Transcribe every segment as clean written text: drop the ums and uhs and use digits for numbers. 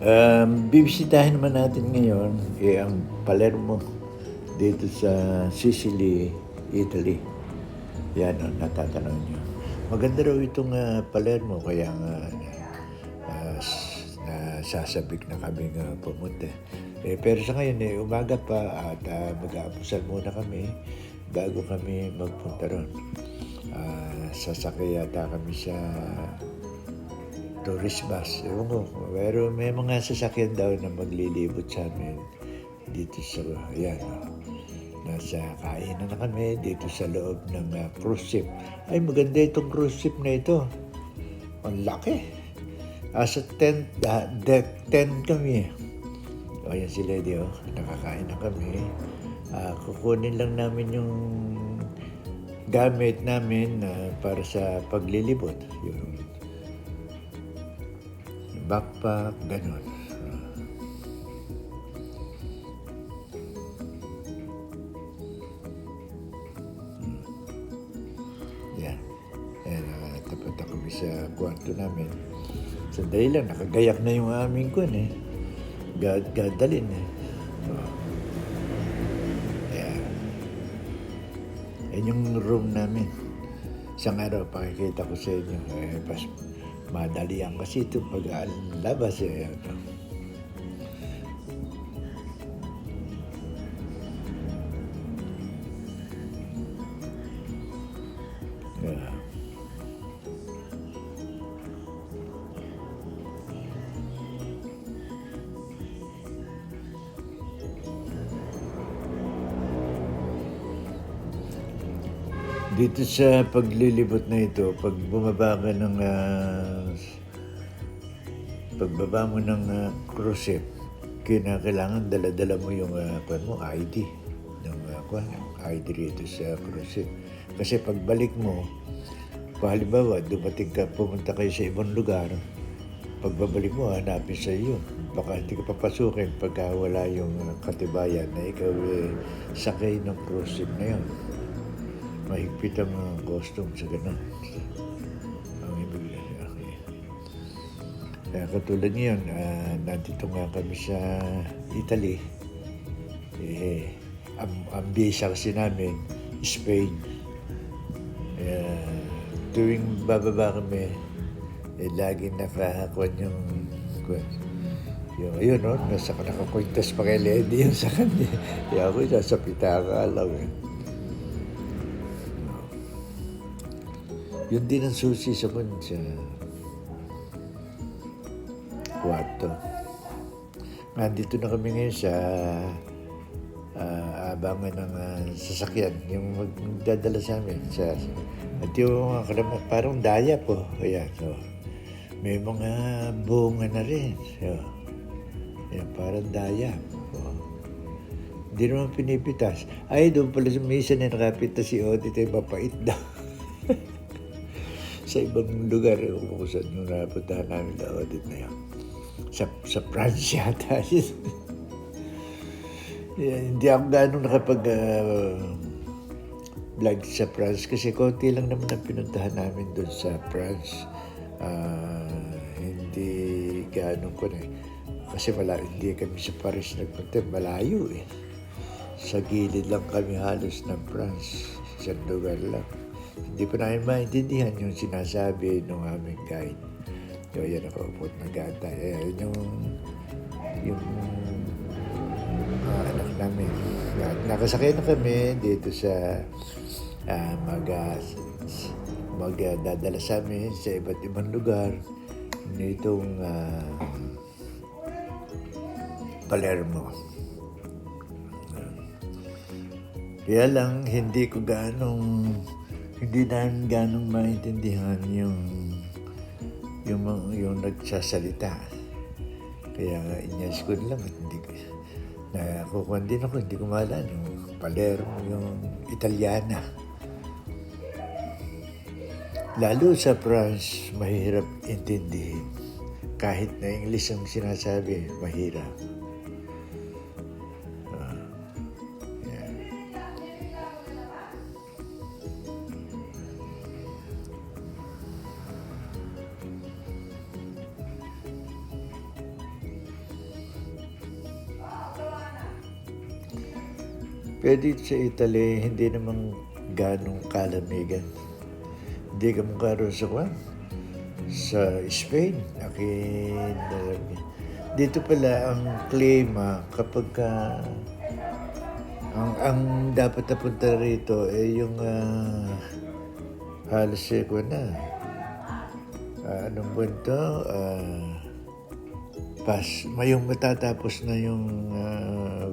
Bibisitahin naman natin ngayon ang Palermo dito sa Sicily, Italy. Yan ang natatanaw nyo. Maganda raw itong Palermo kaya nga nasasabik na kami pumunta. Pero sa ngayon, umaga pa at mag-aapusan muna kami bago kami magpunta ron. Sasakay yata kami sa tourist bus. Ewan ko, pero may mga sasakyan daw na maglilibot sa amin dito sa, ayan, nasa kainan na kami dito sa loob ng cruise ship. Ay, maganda itong cruise ship na ito. Ang laki. Sa deck 10 kami. O, yan si Lady, nakakain na kami. Kukunin lang namin yung gamit namin para sa paglilibot. Yung backpack, gano'n. Yan. Ayan, nakatapat na kami sa kwarto namin. Sandali lang, nakagayak na yung aming gadalin Ayan. Ayan yung room namin. Isang araw, pakikita ko sa inyo. Madalian kasi ito pag labas Dito sa paglilibot na ito, pag bumaba ka ng pagbaba mo ng cruise ship, kailangan dala-dala mo yung ID. Yung ID rito sa cruise ship. Kasi pagbalik mo, halimbawa, dumating ka, pumunta kayo sa ibang lugar, pagbabalik mo, hanapin sa iyo. Baka hindi ka papasukin pagka wala yung katibayan na ikaw sakay ng cruise ship na yun. Mahigpit ang costume sa ganun. Ang ibig kaya katulad ngayon, nandito nga kami sa Italy. Ang visa kasi namin, Spain. Tuwing bababa kami, laging nakakuan yung yun, nasa nakakwintas pa kay Lady yung sa kanya. Kaya ako nasa pitaka lang Yun din ang susi sa kwarto. Nandito na kami ngayon sa abangan ng sasakyan, yung magdadala sa amin. At yung parang daya po. Ayan, so, may mga bunga na rin. So, ayan, parang daya. So, hindi naman pinipitas. Ay, doon pala sa misa na nakapitas si Odit ay mapait daw. Sa ibang lugar, kung saan yung napuntahan namin na Odit na yun. Sa France yata. Hindi ako gano'ng nakapag-vlog sa France kasi konti lang naman ang pinuntahan namin doon sa France. Hindi gano'ng kasi hindi kami sa Paris nagpunta, malayo Sa gilid lang kami halos ng France, sa lugar lang. Hindi pa namin maintindihan yung sinasabi ng aming guide. So, yan ako po nag-aantay. Yung anak namin. Nakasakay na kami dito sa magdadala sa amin sa iba't ibang lugar nitong Palermo. Kaya lang, hindi namin ganong maintindihan yung nagsasalita. Kaya inyas ko lang at nakukuhan din ako, hindi ko maalala yung Palermo, yung Italiana. Lalo sa France, mahirap intindihin. Kahit na English ang sinasabi, mahirap. Pero dito sa Italy, hindi naman ganong kalamigan. Hindi ka mukha rin sa Spain. Akin dito pala ang klima kapag ang dapat na punta rito yung halos anong buwan to? Yung matatapos na yung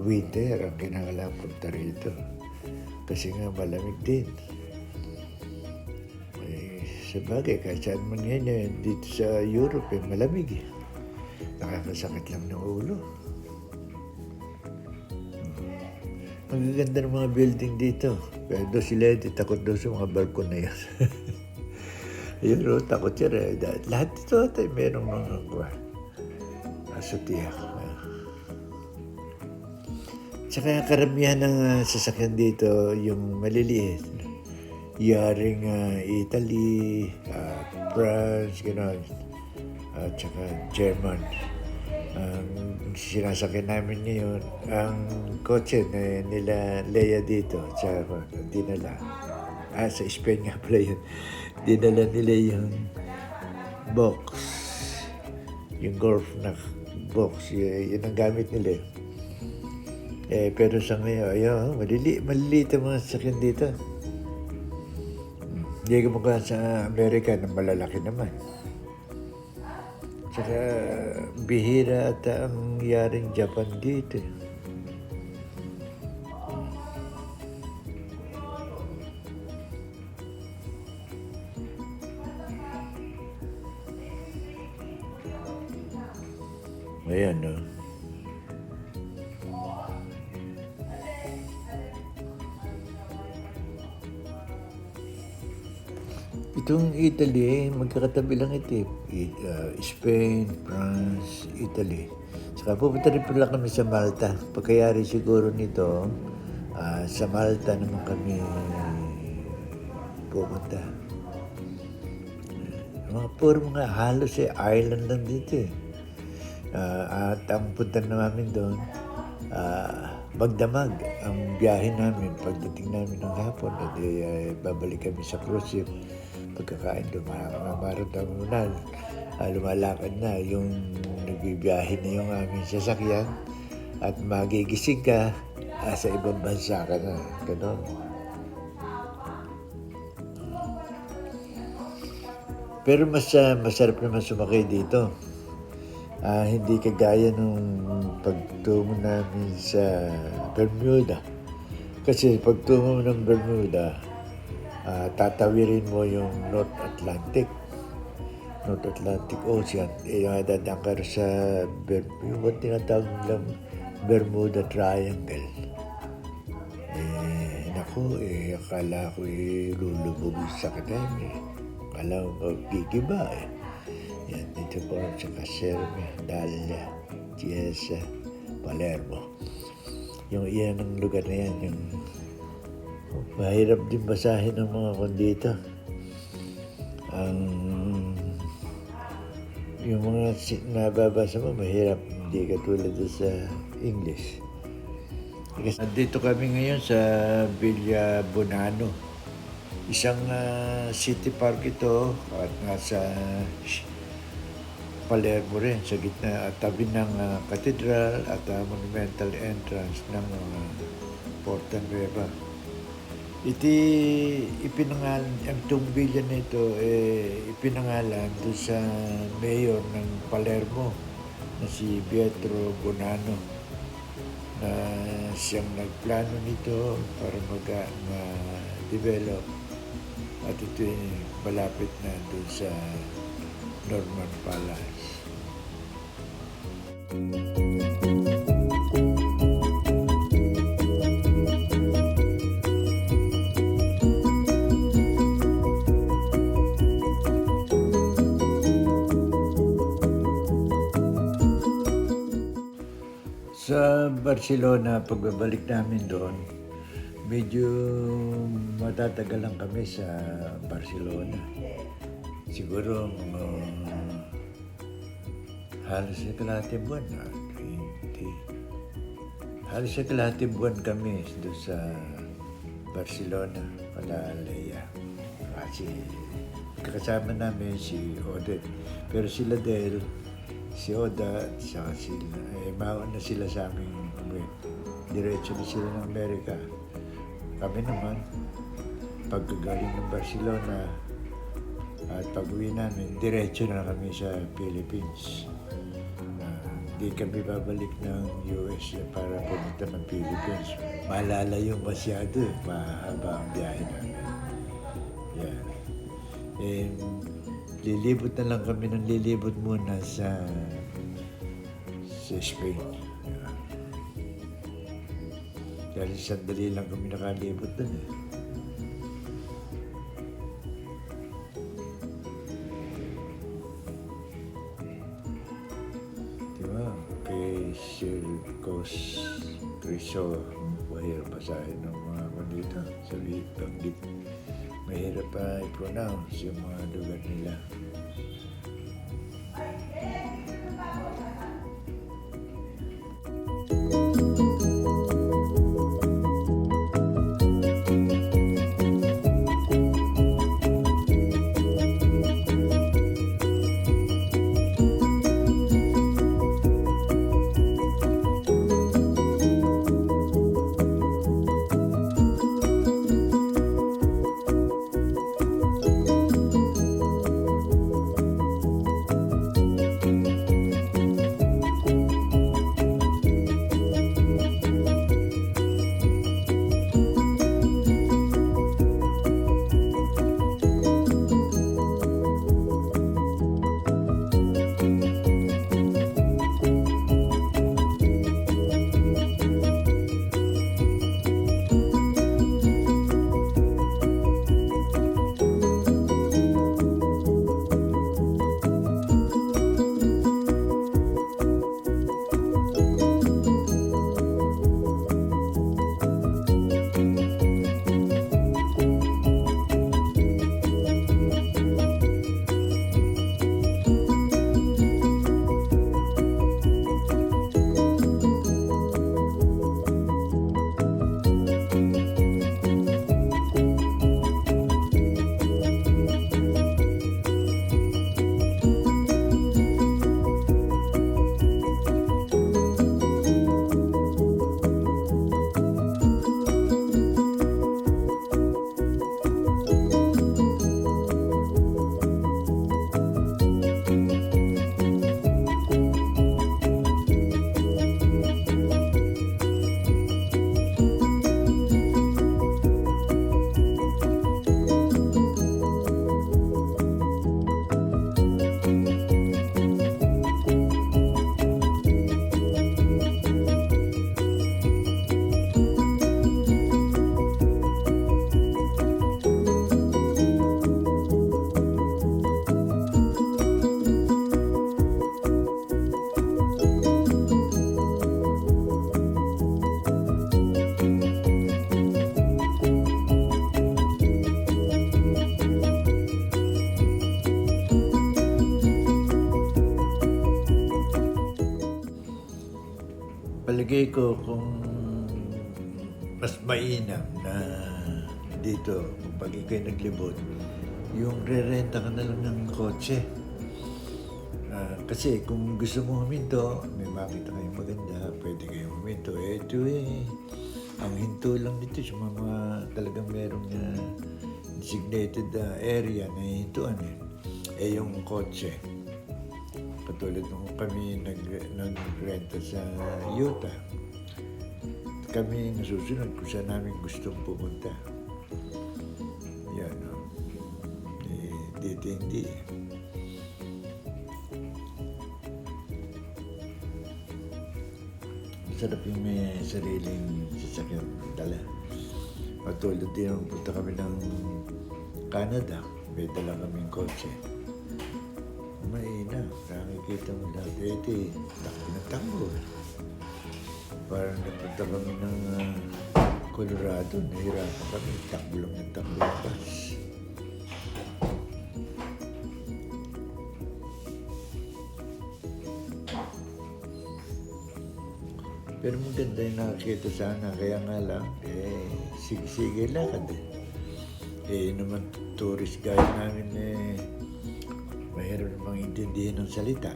winter ang kinakailangan punta rito. Kasi nga malamig din. Sabagay, kahit saan man yan, dito sa Europe, malamig eh. Nakakasakit lang ng ulo. Ang gaganda ng mga building dito. Pero doon sila, takot doon sa mga balkon na yan. Yun, takot yan. Lahat dito, mayroong mga asutiyak. Tsaka karamihan ng sasakyan dito, yung maliliit. Yaring Italy, France, gano'n. At saka German. Ang sinasakyan namin ngayon, ang kotse na nila Leia dito, tsaka dinala. Sa Spain nga pala yun. Dinala nila yung box. Yung golf na box. Yun ang gamit nila. Pero sa ngayon, maliliit ang mga sasakyan dito. Hindi ka mukha sa Amerika na malalaki naman. Tsaka bihira at ang yaring Japan dito. Ayan, no? Itong Italy, magkakatabi lang ito. Spain, France, Italy. Saka pupunta rin pala kami sa Malta. Pagkayari siguro nito, sa Malta naman kami pupunta. Mga halos island lang dito eh. At ang punta namin doon, magdamag ang biyahe namin. Pagdating namin ng hapon, babalik kami sa cruise ship. Pagkakain doon, maramdaman lumalakad na yung nagbibiyahe na yung aming sasakyan at magigising ka sa ibang bansa ka na. Ganon. Pero masarap naman sumakay dito. Hindi kagaya nung pagtungo namin sa Bermuda. Kasi pagtungo ng Bermuda, tatawirin mo yung North Atlantic Ocean. Dadaan ka sa yung tinatawag nilang Bermuda Triangle. Akala ko lulubog sa kadami. Akala ko gigiba eh. Yan, dito po sa Caserme, Dalia, Chiesa, Palermo. Iyan ang lugar na yan. Mahirap din basahin ng mga kondito. Yung mga nababasa mo, mahirap. Hindi katulad sa English. Dito kami ngayon sa Villa Bonano. Isang city park ito at nasa Palermo rin, sa gitna at tabi ng cathedral at monumental entrance ng Porta Nueva. Ipinangalan, ang tungbilyan nito ipinangalan doon sa mayor ng Palermo na si Pietro Bonano na siyang nagplano nito para ma-develop at ito malapit na doon sa Norman Palace. Sa Barcelona, pagbabalik namin doon, medyo matatagal lang kami sa Barcelona. Siguro halos kalahating buwan na, Halos sa kalahating buwan kami doon sa Barcelona, Palalaya. Kasi kasama namin si Odette. Pero sila dahil si Oda at saka sila, mauna na sila sa aming umuwi. Diretso na sila ng Amerika. Kami naman, pagkagaling ng Barcelona at pag-uwi namin, diretso na kami sa Philippines. Di kami babalik ng US para pumunta ng Philippines. Malalayo masyado, mahaba ang biyahe namin. Yeah. Lilibot na lang kami ng lilibot muna sa Spain. Yeah. Dahil sandali lang kami nakalibot dun eh. Diba? Kay Sir Cos Criso, mahirap basahin ng mga kandita. Sabi, banggit. Mahirap pa i-pronounce yung mga lugar nila. Palagay ko kung mas mainam na dito, pag ikaw'y naglibot, yung re-renta ka na lang ng kotse. Kasi kung gusto mo huminto, may makita kayong maganda, pwede kayong huminto. Ito ang hinto lang dito sa mga talagang merong designated area na hintuan yung kotse. Katulad nung kami nagrenta sa Utah, kami nasusunod kung saan namin gustong pumunta. Yan, dito hindi. Masarap yung may sariling sasakyan dala. Patulad din nung punta kami ng Canada, may dala kaming kotse. Mainam, nakikita mo lahat. Takbo na takbo. Parang napunta kami ng Colorado, nahirapan kami. Takbo lang ng takbo yung bus. Pero maganda yung nakakita sana. Kaya nga lang, sige lakad eh. Naman tourist guide namin mayroon namang intindihin ng salita.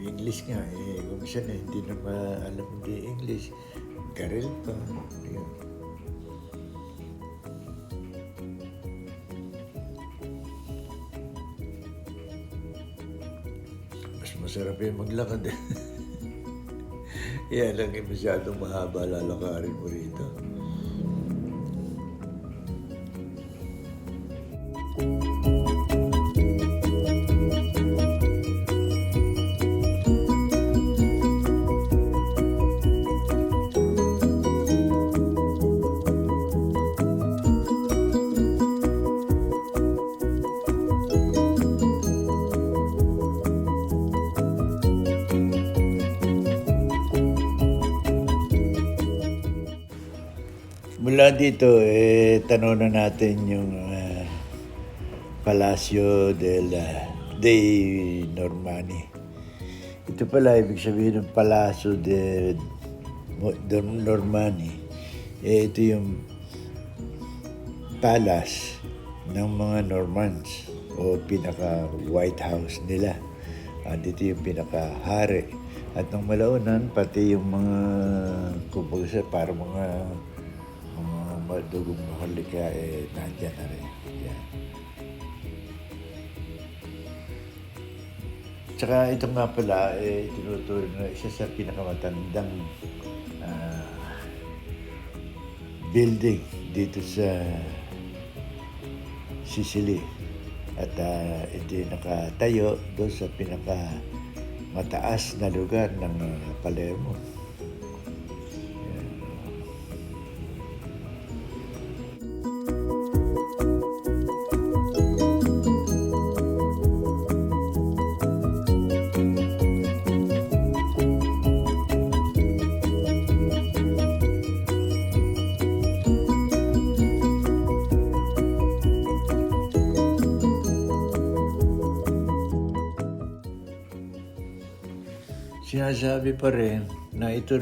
English nga kung siya hindi na alam hindi English, garil pa. Yun. Mas masarap yung maglakad eh. Yan lang masyadong mahaba lalakarin mo rito. Mula dito, tanong na natin yung Palacio dei Normanni. Ito pala, ibig sabihin ng Palacio de Normanni. Ito yung palace ng mga Normans o pinaka-White House nila. At ito yung pinaka-hari. At nung malaunan, pati yung mga, kumbaga para mga madugong mahalika nandyan na rin. Yan. Tsaka ito nga pala, tinuturo na isa sa pinakamatandang building dito sa Sicily. At ito nakatayo doon sa pinakamataas na lugar ng Palermo. Sinasabi pa rin na ito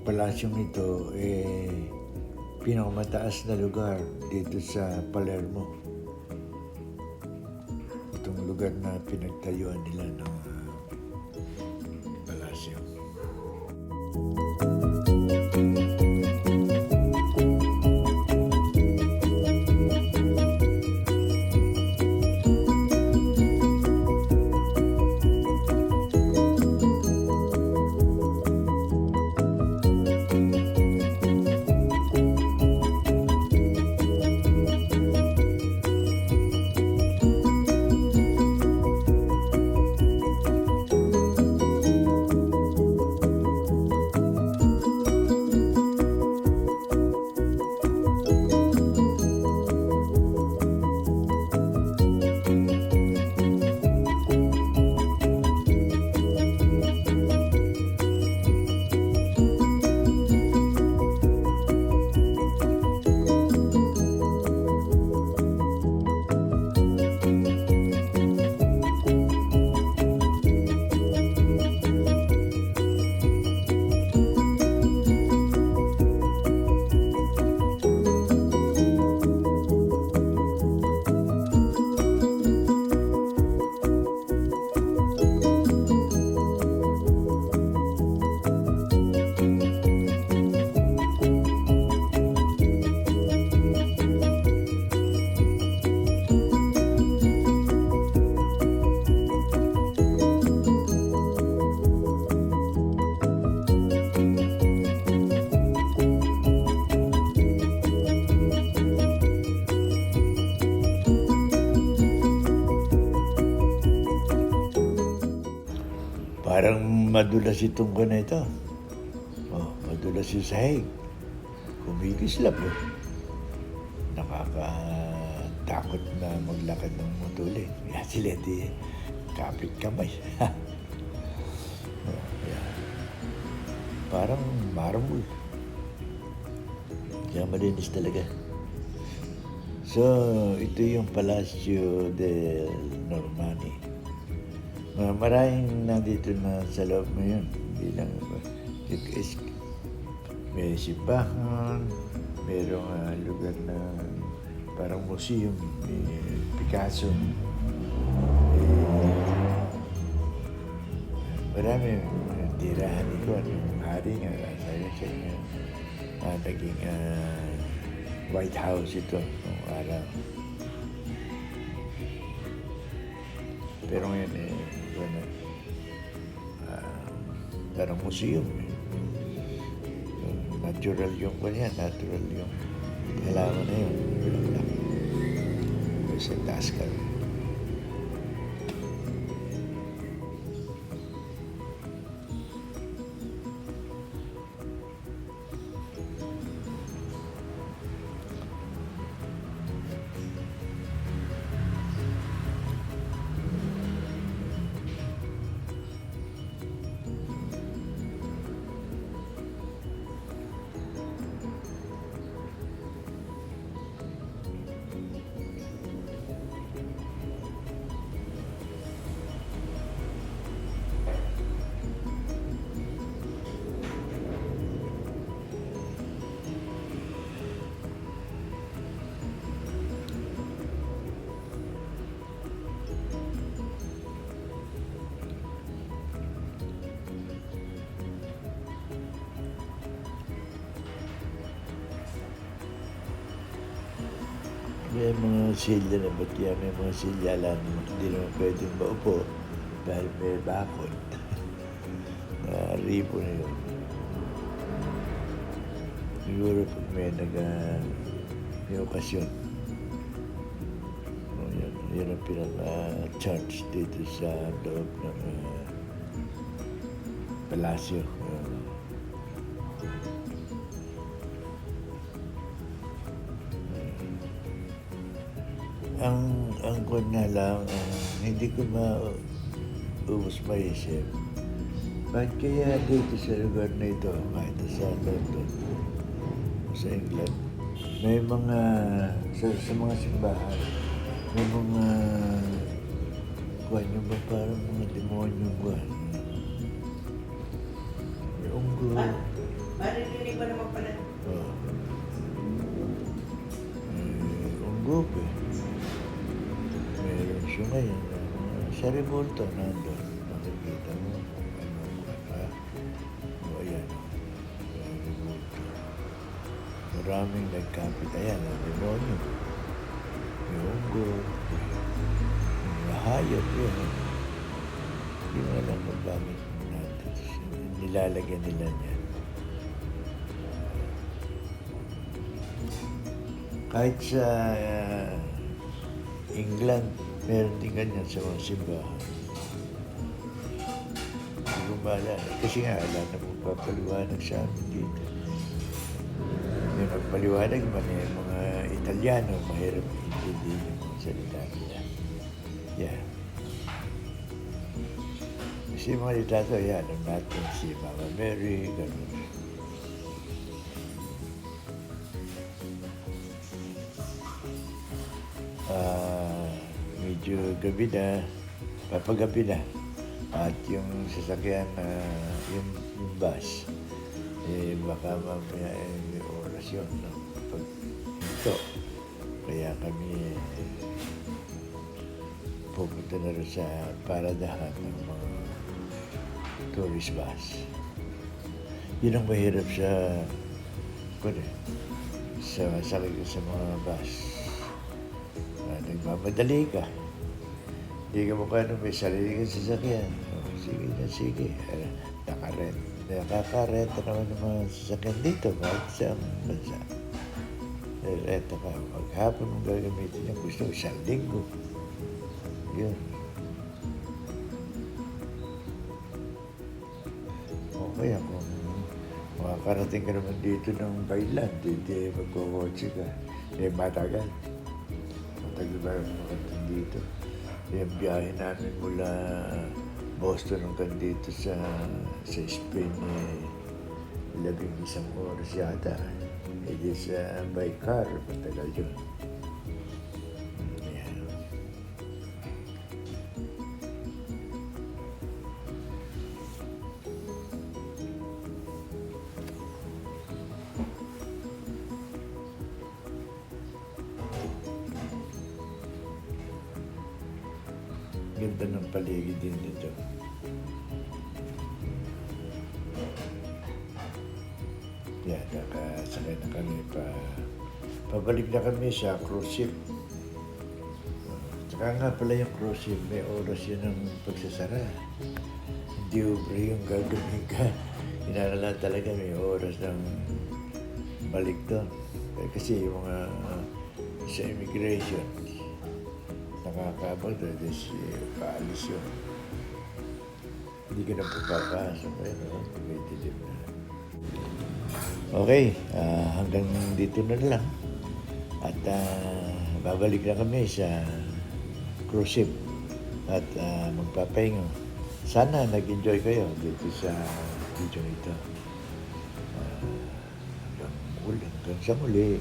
palasyong ito pinakamataas na lugar dito sa Palermo. Itong lugar na pinagtayuan nila ng palasyo. Parang madulas itong ko na ito. Madulas yung sahig. Kumikislap eh. Nakakatakot na maglakad ng matuloy. Kaya sila di kapit kamay. Parang marble. Kaya malinis talaga. So, ito yung Palacio del Normanni. Maraming nandito na sa loob ngayon. Hindi lang may simbahan, mayroong lugar na parang museum, may Picasso. Marami tirahan ito at yung hari nga, sabi sa inyo, naging White House ito noong araw. Pero ngayon parang museum. Natural yung kanya, natural yung halaman na yun. Bilang sa taas ka. May mga silya na ba't yan? May mga silya lang. Hindi naman pwedeng maupo dahil may bakod. Ribo na yun. Siguro pag may okasyon. Yan ang pinaka-charge dito sa loob ng palasyo. Ang kung na lang, hindi ko maubos maisip. Ba't kaya dito sa lugar na ito, kahit sa London, sa England, may mga, sa mga simbahan, may mga, kuwan yung ba parang mga demonyo kuwan. May unggo. Maririnig mo naman pala. Unggo eh. Meron siya ngayon. Sa Revolto nandun. Makikita mo kung ano. O ayan. Revolto. Maraming nagkapit. Ayan, ang demonyo. Yung unggo. Yung hayop yun. Hindi mo alam kung bakit natin. Nilalagyan nila niya. Kahit sa England, meron din ganyan sa mga simbahan. Hindi ko maalala. Kasi nga, wala na magpapaliwanag sa amin dito. May magpaliwanag man yung mga Italiano, mahirap intindihin yung mga salita nila. Yeah. Kasi yung mga litato, yan, ang natin si Mama Mary, gano'n. Medyo gabi na, papagabi na. At yung sasakyan, yung bus, baka mamaya may orasyon, no? Pag ito, kaya kami pupunta na rin sa paradahan ng mga tourist bus. Yun ang mahirap sa mga bus. Nagmamadali ka. Hindi ka mukha nung may sarili kang sasakyan. Sige. Nakakarenta naman ng mga sasakyan dito kahit sa bansa. Renta ka. Maghapon mong gagamitin yung gusto, isang linggo. Yun. Okay, kung makakarating ka naman dito ng Bailan, hindi magkukotse ka. Matagal. Matagal ba yung makarating dito? Yung biyahe namin mula Boston hanggang dito sa Spain, 11 oras yata. Di sa by car, matagal yun. Ganda ng paligid din dito. Yan, nakasakay na kami pabalik na kami sa cruise ship. Tsaka nga pala yung cruise ship, may oras yun ng pagsasara. Hindi ubre yung gagawin ka. Hinahanglan talaga may oras ng balik doon. Kasi yung mga sa immigration, nakakabag doon, paalis yun. Hindi ka na papapasok. May dilim na. Okay, hanggang dito na lang. At babalik na kami sa cruise ship at magpapahinga. Sana nag-enjoy kayo dito sa video nito. Hanggang sa muli.